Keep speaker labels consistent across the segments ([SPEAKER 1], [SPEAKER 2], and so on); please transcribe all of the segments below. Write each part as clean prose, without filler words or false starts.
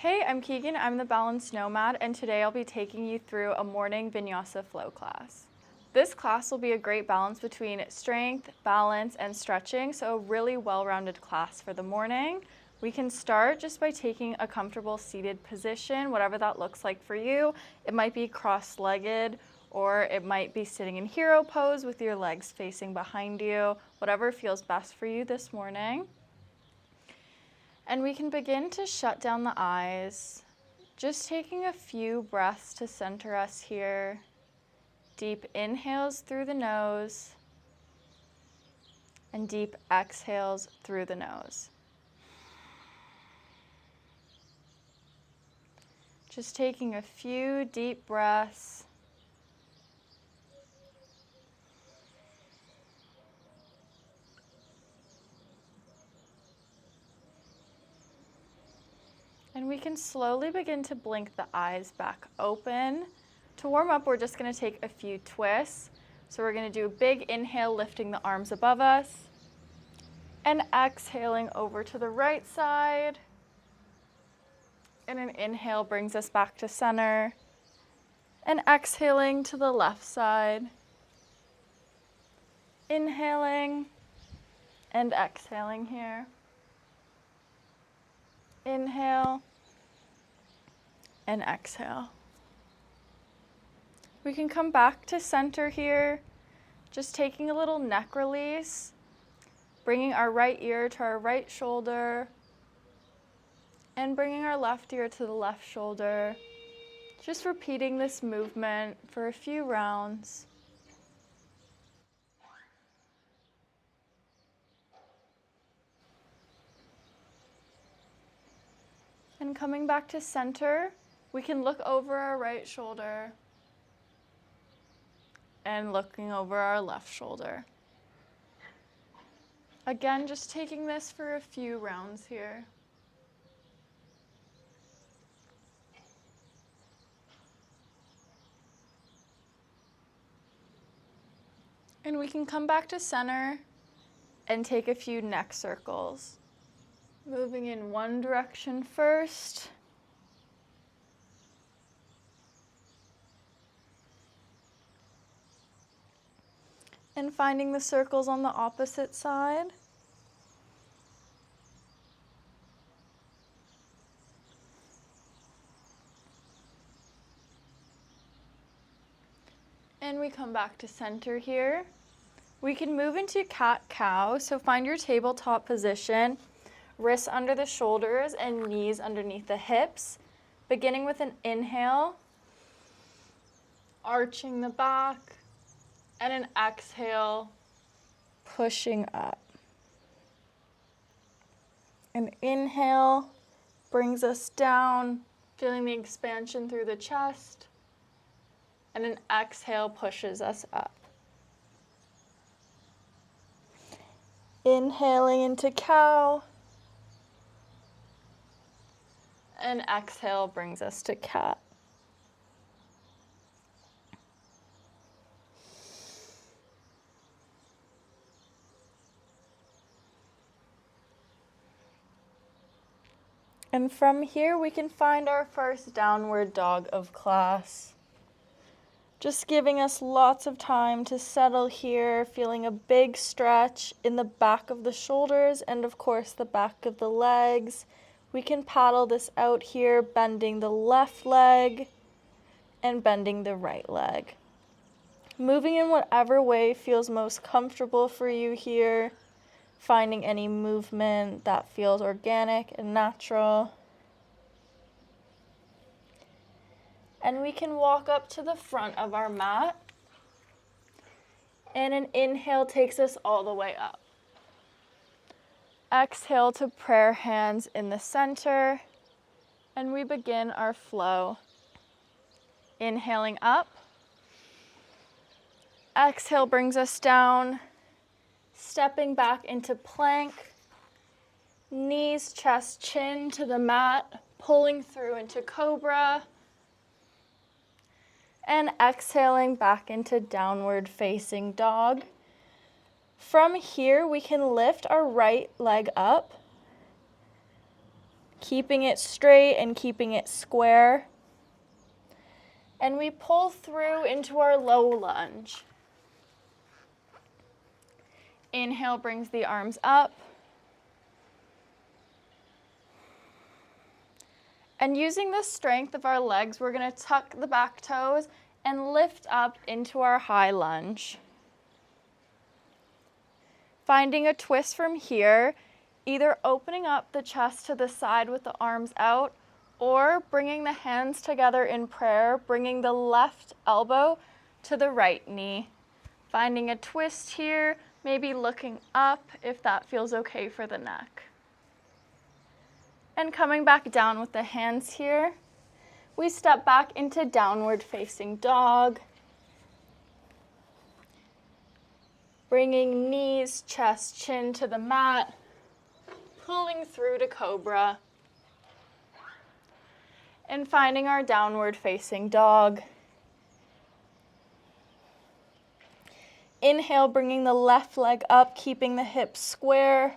[SPEAKER 1] Hey, I'm Keegan, I'm the Balanced Nomad, and today I'll be taking you through a morning Vinyasa flow class. This class will be a great balance between strength, balance, and stretching, so a really well-rounded class for the morning. We can start just by taking a comfortable seated position, whatever that looks like for you. It might be cross-legged, or it might be sitting in hero pose with your legs facing behind you, whatever feels best for you this morning. And we can begin to shut down the eyes, just taking a few breaths to center us here. Deep inhales through the nose and deep exhales through the nose. Just taking a few deep breaths. And we can slowly begin to blink the eyes back open. To warm up, we're just going to take a few twists. So we're going to do a big inhale, lifting the arms above us, and exhaling over to the right side. And an inhale brings us back to center, and exhaling to the left side. Inhaling and exhaling here. Inhale and exhale. We can come back to center here, just taking a little neck release, bringing our right ear to our right shoulder, and bringing our left ear to the left shoulder. Just repeating this movement for a few rounds. And coming back to center, we can look over our right shoulder and looking over our left shoulder. Again, just taking this for a few rounds here. And we can come back to center and take a few neck circles. Moving in one direction first. And finding the circles on the opposite side. And we come back to center here. We can move into cat-cow, so find your tabletop position. Wrists under the shoulders and knees underneath the hips. Beginning with an inhale, arching the back, and an exhale, pushing up. An inhale brings us down, feeling the expansion through the chest, and an exhale pushes us up. Inhaling into cow, and exhale brings us to cat. And from here, we can find our first downward dog of class. Just giving us lots of time to settle here, feeling a big stretch in the back of the shoulders and of course the back of the legs. We can paddle this out here, bending the left leg and bending the right leg. Moving in whatever way feels most comfortable for you here, finding any movement that feels organic and natural. And we can walk up to the front of our mat. And an inhale takes us all the way up. Exhale to prayer hands in the center. And we begin our flow. Inhaling up. Exhale brings us down. Stepping back into plank. Knees, chest, chin to the mat. Pulling through into cobra. And exhaling back into downward facing dog. From here, we can lift our right leg up, keeping it straight and keeping it square. And we pull through into our low lunge. Inhale brings the arms up. And using the strength of our legs, we're going to tuck the back toes and lift up into our high lunge. Finding a twist from here, either opening up the chest to the side with the arms out, or bringing the hands together in prayer, bringing the left elbow to the right knee. Finding a twist here, maybe looking up if that feels okay for the neck. And coming back down with the hands here, we step back into downward facing dog. Bringing knees, chest, chin to the mat, pulling through to cobra. And finding our downward facing dog. Inhale, bringing the left leg up, keeping the hips square.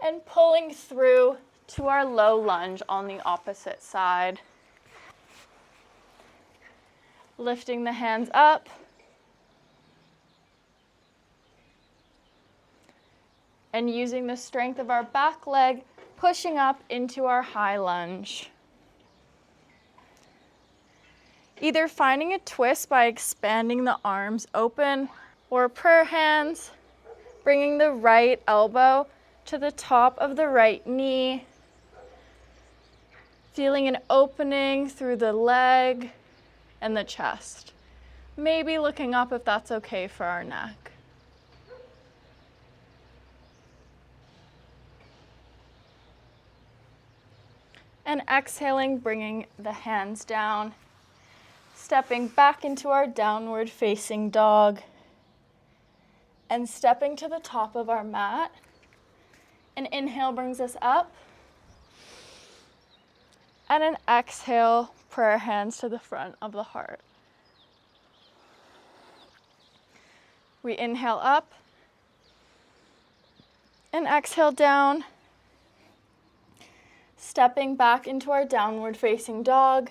[SPEAKER 1] And pulling through to our low lunge on the opposite side. Lifting the hands up. And using the strength of our back leg, pushing up into our high lunge. Either finding a twist by expanding the arms open, or prayer hands, bringing the right elbow to the top of the right knee, feeling an opening through the leg and the chest. Maybe looking up if that's okay for our neck. And exhaling, bringing the hands down, stepping back into our downward facing dog, and stepping to the top of our mat. An inhale brings us up, and an exhale, prayer hands to the front of the heart. We inhale up, and exhale down, stepping back into our downward facing dog,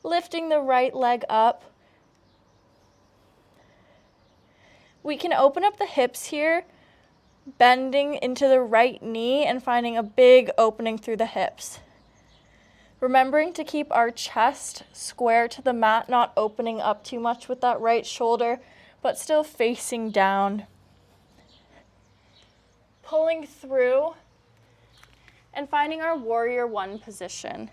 [SPEAKER 1] lifting the right leg up. We can open up the hips here, bending into the right knee and finding a big opening through the hips. Remembering to keep our chest square to the mat, not opening up too much with that right shoulder, but still facing down. Pulling through and finding our warrior one position.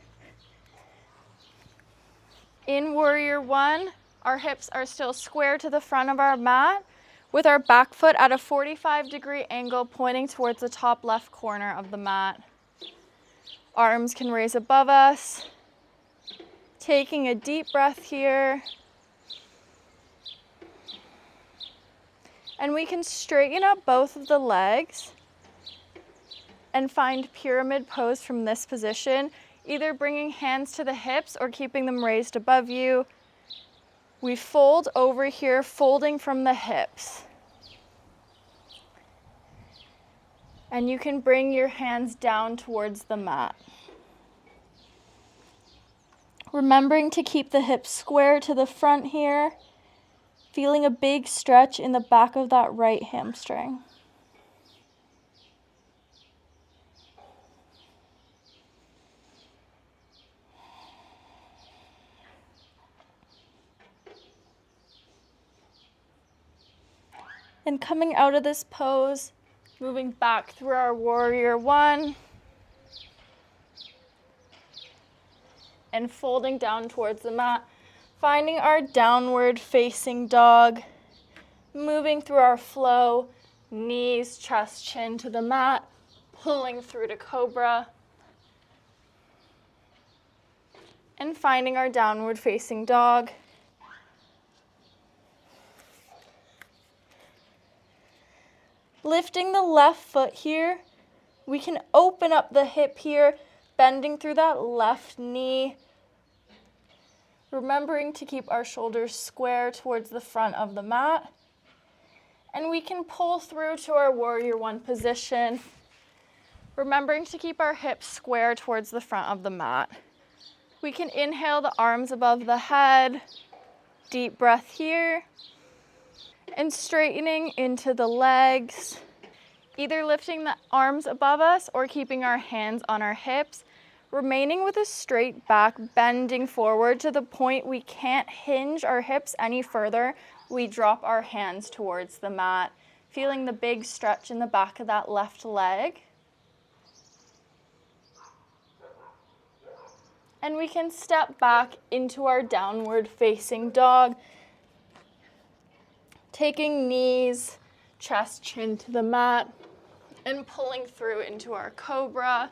[SPEAKER 1] In warrior one, our hips are still square to the front of our mat, with our back foot at a 45-degree angle pointing towards the top left corner of the mat. Arms can raise above us. Taking a deep breath here. And we can straighten up both of the legs and find pyramid pose from this position, either bringing hands to the hips or keeping them raised above you. We fold over here, folding from the hips. And you can bring your hands down towards the mat. Remembering to keep the hips square to the front here, feeling a big stretch in the back of that right hamstring. And coming out of this pose, moving back through our warrior one, and folding down towards the mat, finding our downward facing dog, moving through our flow, knees, chest, chin to the mat, pulling through to cobra, and finding our downward facing dog. Lifting the left foot here, we can open up the hip here, bending through that left knee. Remembering to keep our shoulders square towards the front of the mat. And we can pull through to our warrior one position, remembering to keep our hips square towards the front of the mat. We can inhale the arms above the head, deep breath here, and straightening into the legs, either lifting the arms above us or keeping our hands on our hips, remaining with a straight back, bending forward to the point we can't hinge our hips any further. We drop our hands towards the mat, feeling the big stretch in the back of that left leg. And we can step back into our downward facing dog, taking knees, chest, chin to the mat, and pulling through into our cobra.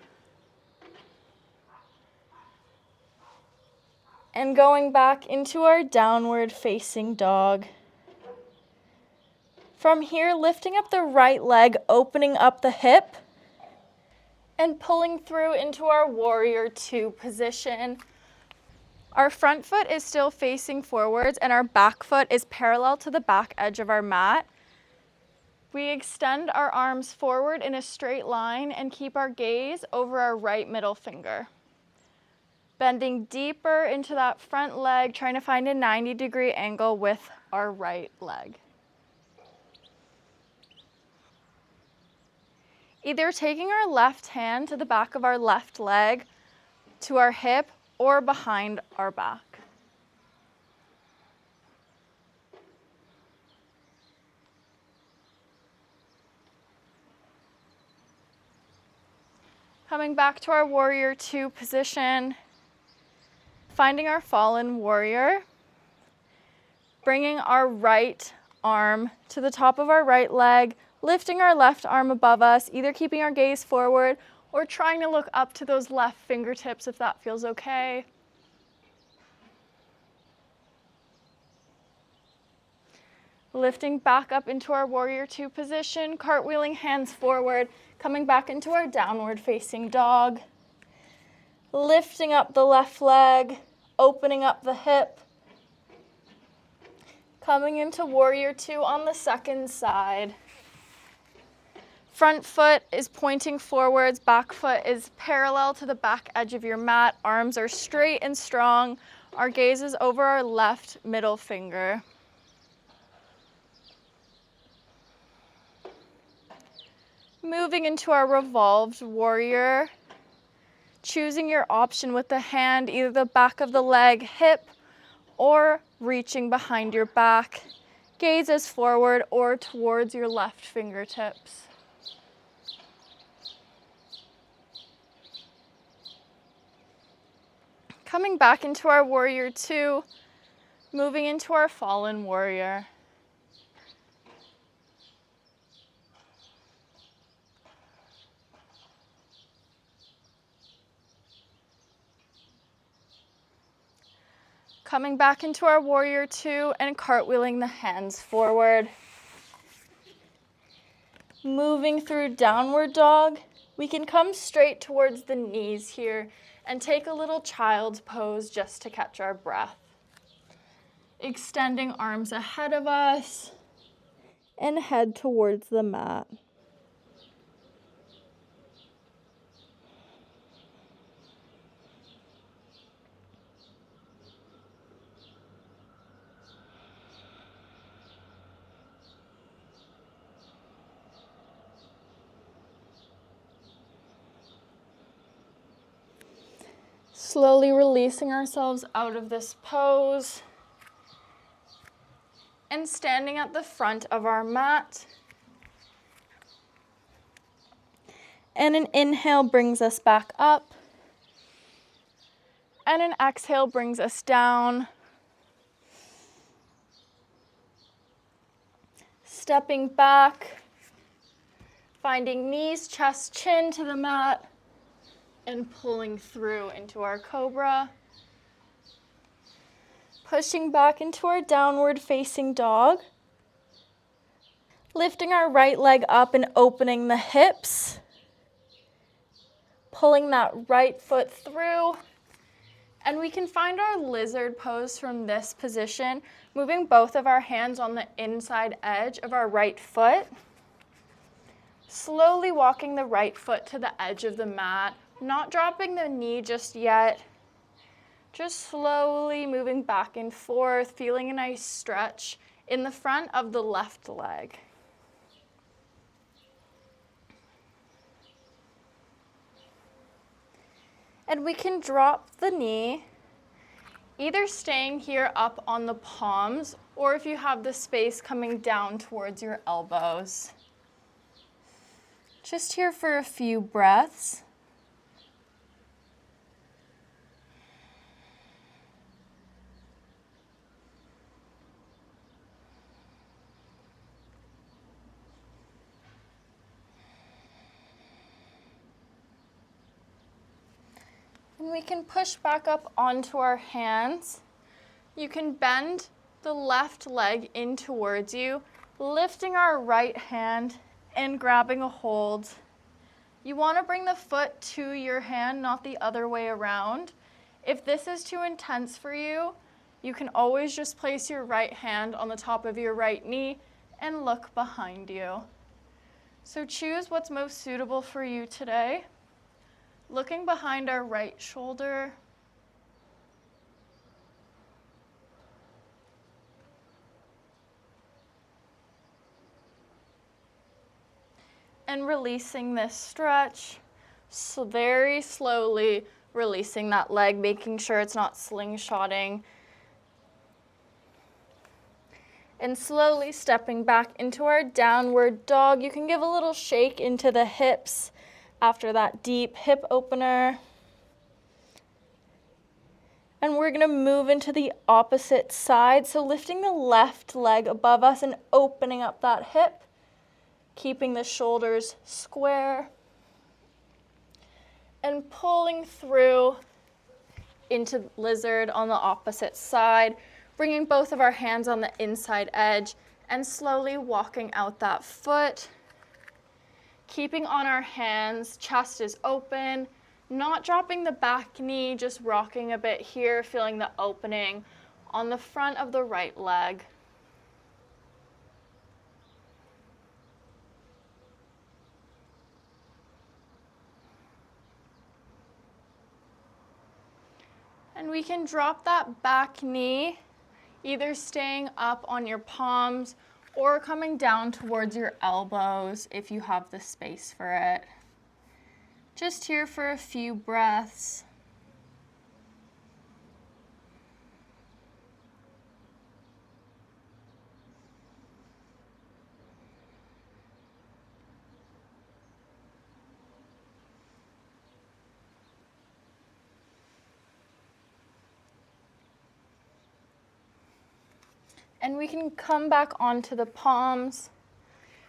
[SPEAKER 1] And going back into our downward facing dog. From here, lifting up the right leg, opening up the hip, and pulling through into our warrior two position. Our front foot is still facing forwards and our back foot is parallel to the back edge of our mat. We extend our arms forward in a straight line and keep our gaze over our right middle finger. Bending deeper into that front leg, trying to find a 90-degree angle with our right leg. Either taking our left hand to the back of our left leg, to our hip, or behind our back. Coming back to our warrior two position, finding our fallen warrior, bringing our right arm to the top of our right leg, lifting our left arm above us, either keeping our gaze forward or trying to look up to those left fingertips if that feels okay. Lifting back up into our warrior two position, cartwheeling hands forward, coming back into our downward facing dog. Lifting up the left leg, opening up the hip. Coming into warrior two on the second side. Front foot is pointing forwards, back foot is parallel to the back edge of your mat. Arms are straight and strong. Our gaze is over our left middle finger. Moving into our revolved warrior. Choosing your option with the hand, either the back of the leg, hip, or reaching behind your back. Gaze is forward or towards your left fingertips. Coming back into our warrior two, moving into our fallen warrior. Coming back into our warrior two and cartwheeling the hands forward. Moving through downward dog, we can come straight towards the knees here and take a little child's pose just to catch our breath. Extending arms ahead of us and head towards the mat. Slowly releasing ourselves out of this pose and standing at the front of our mat. And an inhale brings us back up. And an exhale brings us down. Stepping back, finding knees, chest, chin to the mat. And pulling through into our cobra. Pushing back into our downward facing dog. Lifting our right leg up and opening the hips. Pulling that right foot through. And we can find our lizard pose from this position, moving both of our hands on the inside edge of our right foot. Slowly walking the right foot to the edge of the mat, not dropping the knee just yet. Just slowly moving back and forth, feeling a nice stretch in the front of the left leg. And we can drop the knee, either staying here up on the palms, or if you have the space, coming down towards your elbows. Just here for a few breaths. And we can push back up onto our hands. You can bend the left leg in towards you, lifting our right hand and grabbing a hold. You want to bring the foot to your hand, not the other way around. If this is too intense for you, you can always just place your right hand on the top of your right knee and look behind you. So choose what's most suitable for you today. Looking behind our right shoulder. And releasing this stretch. So very slowly releasing that leg, making sure it's not slingshotting. And slowly stepping back into our downward dog. You can give a little shake into the hips after that deep hip opener. And we're going to move into the opposite side. So lifting the left leg above us and opening up that hip, keeping the shoulders square. And pulling through into lizard on the opposite side, bringing both of our hands on the inside edge and slowly walking out that foot. Keeping on our hands, chest is open, not dropping the back knee, just rocking a bit here, feeling the opening on the front of the right leg. And we can drop that back knee, either staying up on your palms or coming down towards your elbows if you have the space for it. Just here for a few breaths. And we can come back onto the palms,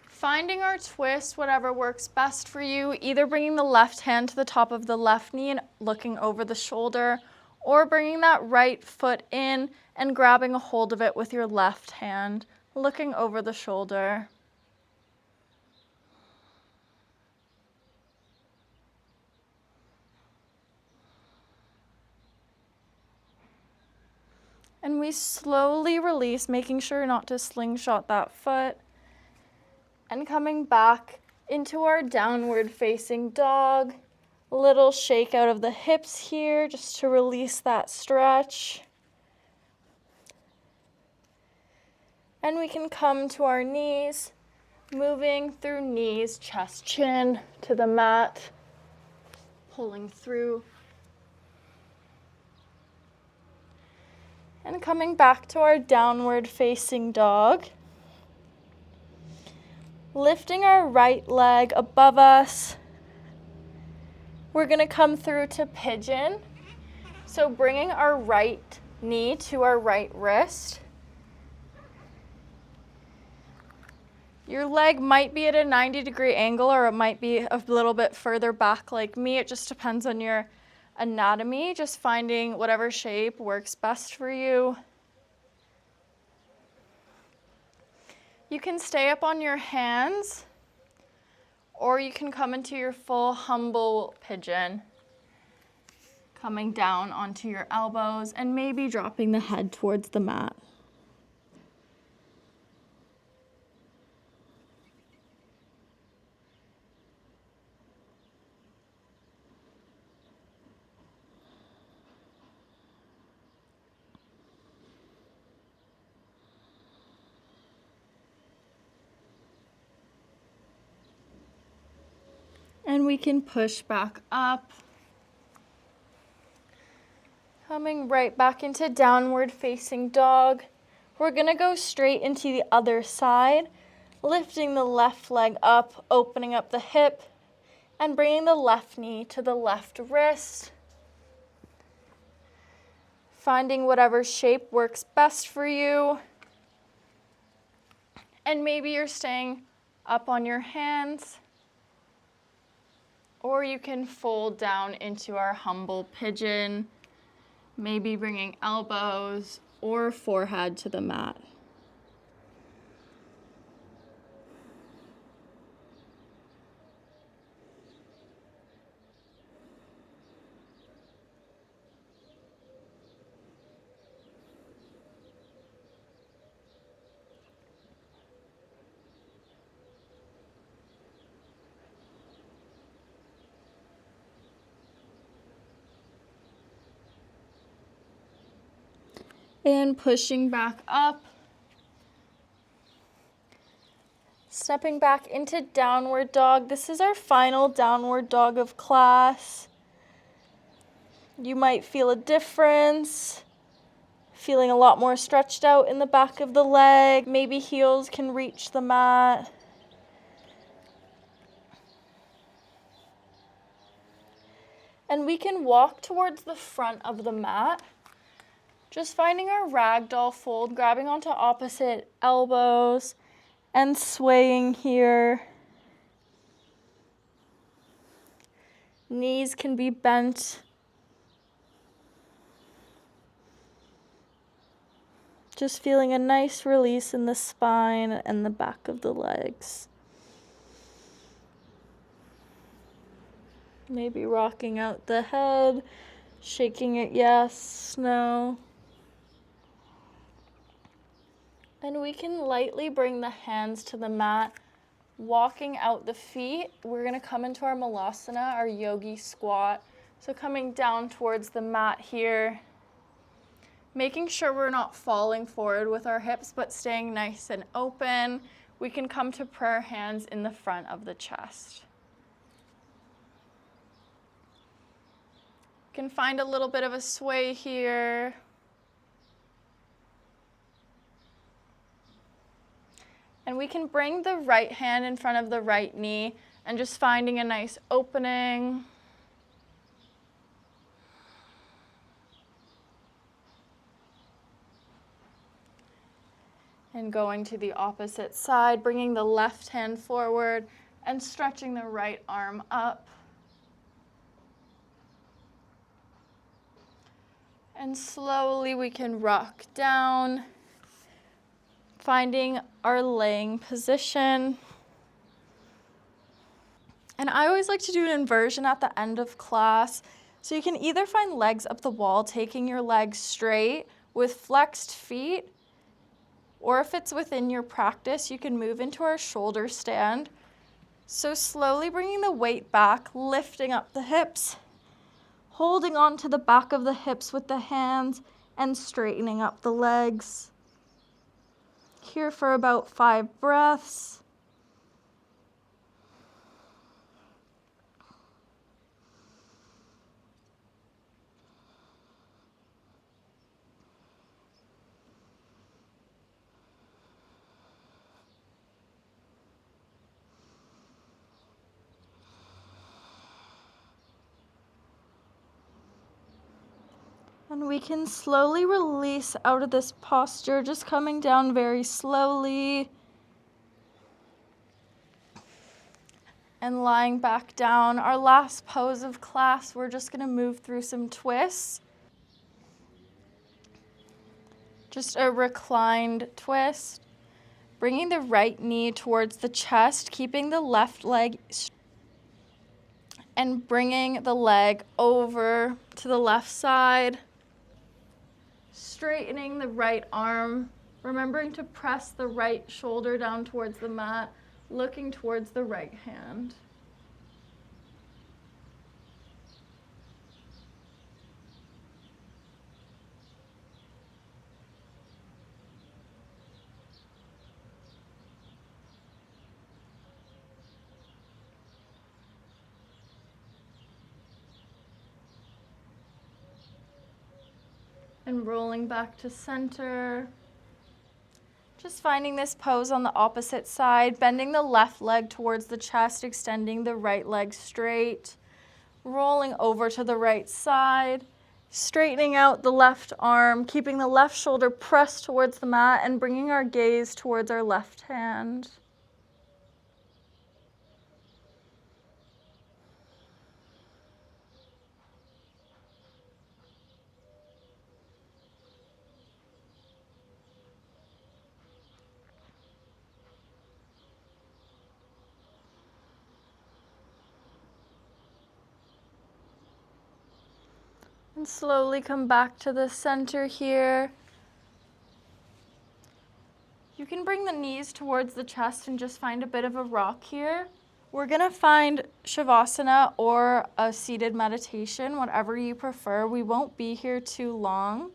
[SPEAKER 1] finding our twist, whatever works best for you, either bringing the left hand to the top of the left knee and looking over the shoulder, or bringing that right foot in and grabbing a hold of it with your left hand, looking over the shoulder. And we slowly release, making sure not to slingshot that foot. And coming back into our downward facing dog. A little shake out of the hips here just to release that stretch. And we can come to our knees, moving through knees, chest, chin to the mat, pulling through. And coming back to our downward facing dog. Lifting our right leg above us. We're going to come through to pigeon. So bringing our right knee to our right wrist. Your leg might be at a 90-degree angle or it might be a little bit further back like me. It just depends on your anatomy, just finding whatever shape works best for you. You can stay up on your hands, or you can come into your full humble pigeon, coming down onto your elbows and maybe dropping the head towards the mat. And we can push back up. Coming right back into downward facing dog. We're gonna go straight into the other side, lifting the left leg up, opening up the hip, and bringing the left knee to the left wrist. Finding whatever shape works best for you. And maybe you're staying up on your hands, or you can fold down into our humble pigeon, maybe bringing elbows or forehead to the mat. And pushing back up. Stepping back into downward dog. This is our final downward dog of class. You might feel a difference, feeling a lot more stretched out in the back of the leg. Maybe heels can reach the mat. And we can walk towards the front of the mat. Just finding our ragdoll fold, grabbing onto opposite elbows and swaying here. Knees can be bent. Just feeling a nice release in the spine and the back of the legs. Maybe rocking out the head, shaking it yes, no. And we can lightly bring the hands to the mat, walking out the feet. We're gonna come into our malasana, our yogi squat. So coming down towards the mat here, making sure we're not falling forward with our hips, but staying nice and open. We can come to prayer hands in the front of the chest. You can find a little bit of a sway here. And we can bring the right hand in front of the right knee and just finding a nice opening. And going to the opposite side, bringing the left hand forward and stretching the right arm up. And slowly we can rock down, finding our laying position. And I always like to do an inversion at the end of class. So you can either find legs up the wall, taking your legs straight with flexed feet, or if it's within your practice, you can move into our shoulder stand. So slowly bringing the weight back, lifting up the hips, holding on to the back of the hips with the hands and straightening up the legs. Here for about 5 breaths. And we can slowly release out of this posture, just coming down very slowly. And lying back down. Our last pose of class, we're just gonna move through some twists. Just a reclined twist. Bringing the right knee towards the chest, keeping the left leg and bringing the leg over to the left side. Straightening the right arm, remembering to press the right shoulder down towards the mat, looking towards the right hand. And rolling back to center. Just finding this pose on the opposite side, bending the left leg towards the chest, extending the right leg straight, rolling over to the right side, straightening out the left arm, keeping the left shoulder pressed towards the mat and bringing our gaze towards our left hand. And slowly come back to the center here. You can bring the knees towards the chest and just find a bit of a rock here. We're gonna find Shavasana or a seated meditation, whatever you prefer. We won't be here too long.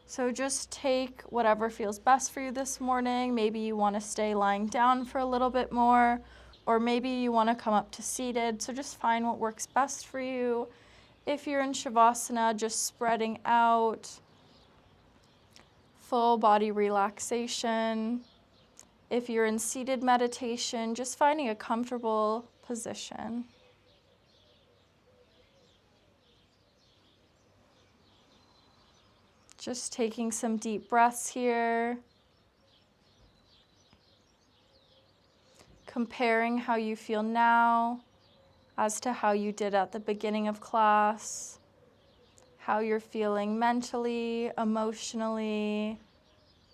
[SPEAKER 1] So just take whatever feels best for you this morning. Maybe you wanna stay lying down for a little bit more, or maybe you wanna come up to seated. So just find what works best for you. If you're in Shavasana, just spreading out, full body relaxation. If you're in seated meditation, just finding a comfortable position. Just taking some deep breaths here. Comparing how you feel now as to how you did at the beginning of class, how you're feeling mentally, emotionally,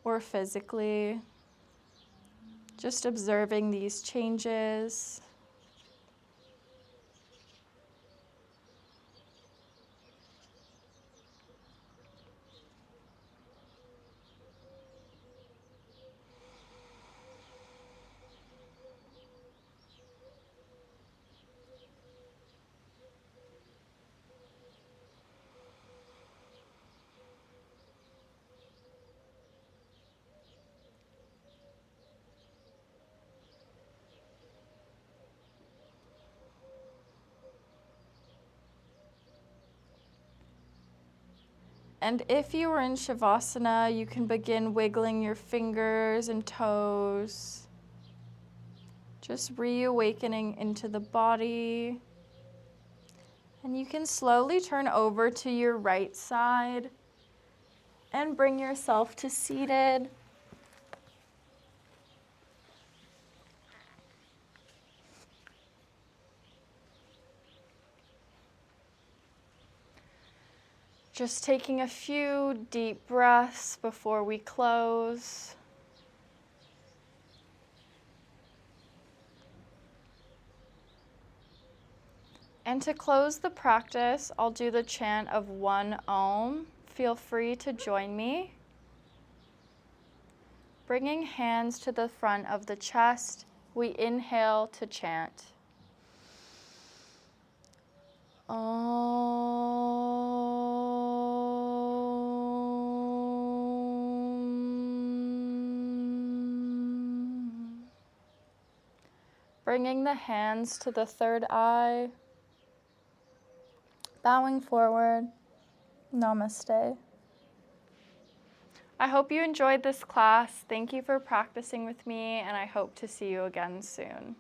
[SPEAKER 1] or physically. Just observing these changes. And if you were in Shavasana, you can begin wiggling your fingers and toes. Just reawakening into the body. And you can slowly turn over to your right side and bring yourself to seated. Just taking a few deep breaths before we close. And to close the practice, I'll do the chant of one Om. Feel free to join me. Bringing hands to the front of the chest, we inhale to chant. Om. Bringing the hands to the third eye, bowing forward. Namaste. I hope you enjoyed this class. Thank you for practicing with me, and I hope to see you again soon.